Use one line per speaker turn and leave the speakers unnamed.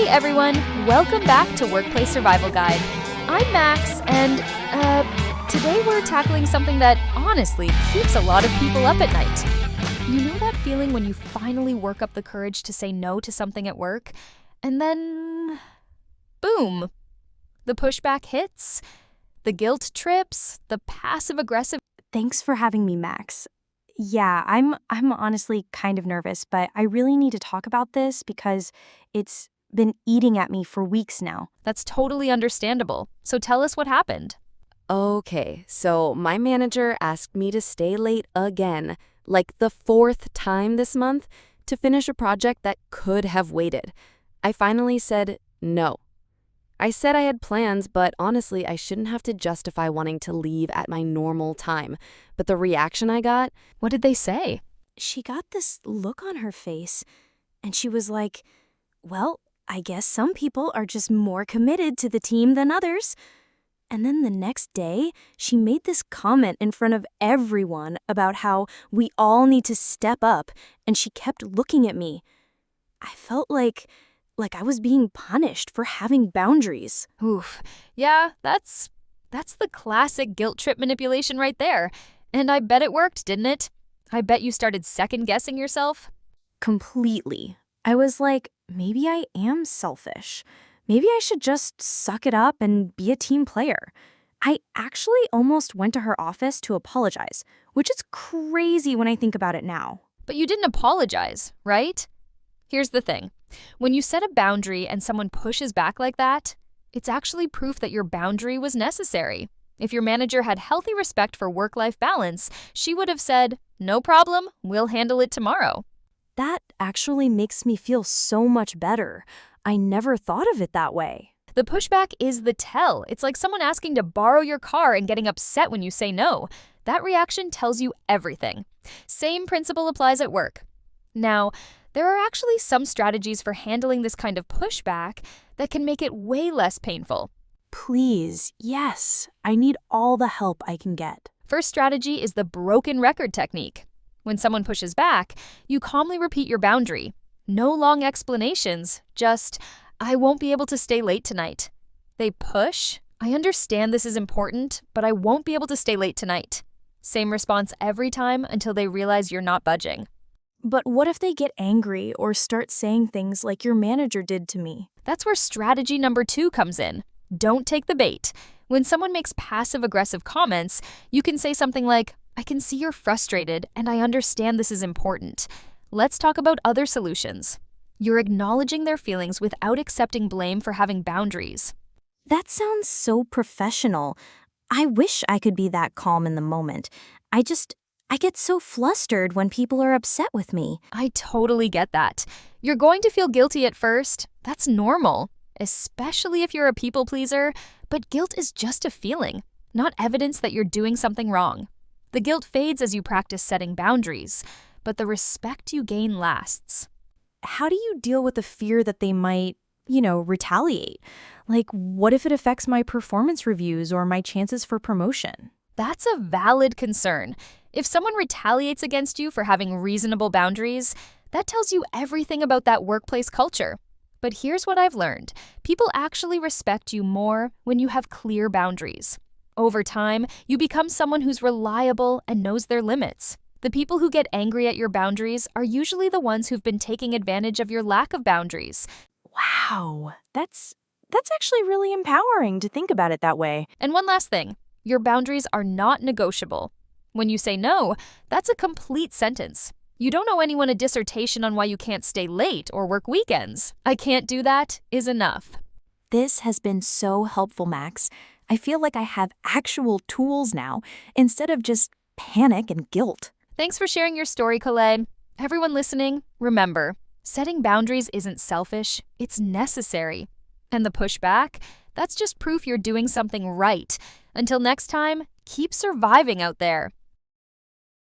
Hey everyone, welcome back to Workplace Survival Guide. I'm Max, and today we're tackling something that honestly keeps a lot of people up at night. You know that feeling when you finally work up the courage to say no to something at work, and then boom, the pushback hits, the guilt trips, the passive-aggressive.
Thanks for having me, Max. Yeah, I'm honestly kind of nervous, but I really need to talk about this because it's been eating at me for weeks now.
That's totally understandable. So tell us what happened.
Okay, so my manager asked me to stay late again, like the fourth time this month, to finish a project that could have waited. I finally said no. I said I had plans, but honestly, I shouldn't have to justify wanting to leave at my normal time. But the reaction I got,
What did they say?
She got this look on her face, and she was like, well, I guess some people are just more committed to the team than others. And then the next day, she made this comment in front of everyone about how we all need to step up, and she kept looking at me. I felt like I was being punished for having boundaries.
Oof. Yeah, that's the classic guilt trip manipulation right there. And I bet it worked, didn't it? I bet you started second-guessing yourself.
Completely. I was like, maybe I am selfish. Maybe I should just suck it up and be a team player. I actually almost went to her office to apologize, which is crazy when I think about it now.
But you didn't apologize, right? Here's the thing. When you set a boundary and someone pushes back like that, it's actually proof that your boundary was necessary. If your manager had healthy respect for work-life balance, she would have said, "No problem, we'll handle it tomorrow."
That actually makes me feel so much better. I never thought of it that way.
The pushback is the tell. It's like someone asking to borrow your car and getting upset when you say no. That reaction tells you everything. Same principle applies at work. Now, there are actually some strategies for handling this kind of pushback that can make it way less painful.
Please, yes. I need all the help I can get.
First strategy is the broken record technique. When someone pushes back, you calmly repeat your boundary. No long explanations, just, "I won't be able to stay late tonight." They push, "I understand this is important, but I won't be able to stay late tonight." Same response every time until they realize you're not budging.
But what if they get angry or start saying things like your manager did to me?
That's where strategy number 2 comes in. Don't take the bait. When someone makes passive-aggressive comments, you can say something like, "I can see you're frustrated, and I understand this is important. Let's talk about other solutions." You're acknowledging their feelings without accepting blame for having boundaries.
That sounds so professional. I wish I could be that calm in the moment. I get so flustered when people are upset with me.
I totally get that. You're going to feel guilty at first. That's normal, especially if you're a people pleaser, but guilt is just a feeling, not evidence that you're doing something wrong. The guilt fades as you practice setting boundaries, but the respect you gain lasts.
How do you deal with the fear that they might, retaliate? Like, what if it affects my performance reviews or my chances for promotion?
That's a valid concern. If someone retaliates against you for having reasonable boundaries, that tells you everything about that workplace culture. But here's what I've learned. People actually respect you more when you have clear boundaries. Over time, you become someone who's reliable and knows their limits. The people who get angry at your boundaries are usually the ones who've been taking advantage of your lack of boundaries.
Wow, that's actually really empowering to think about it that way.
And one last thing, your boundaries are not negotiable. When you say no, that's a complete sentence. You don't owe anyone a dissertation on why you can't stay late or work weekends. "I can't do that" is enough.
This has been so helpful, Max. I feel like I have actual tools now instead of just panic and guilt.
Thanks for sharing your story, Colette. Everyone listening, remember, setting boundaries isn't selfish, it's necessary. And the pushback, that's just proof you're doing something right. Until next time, keep surviving out there.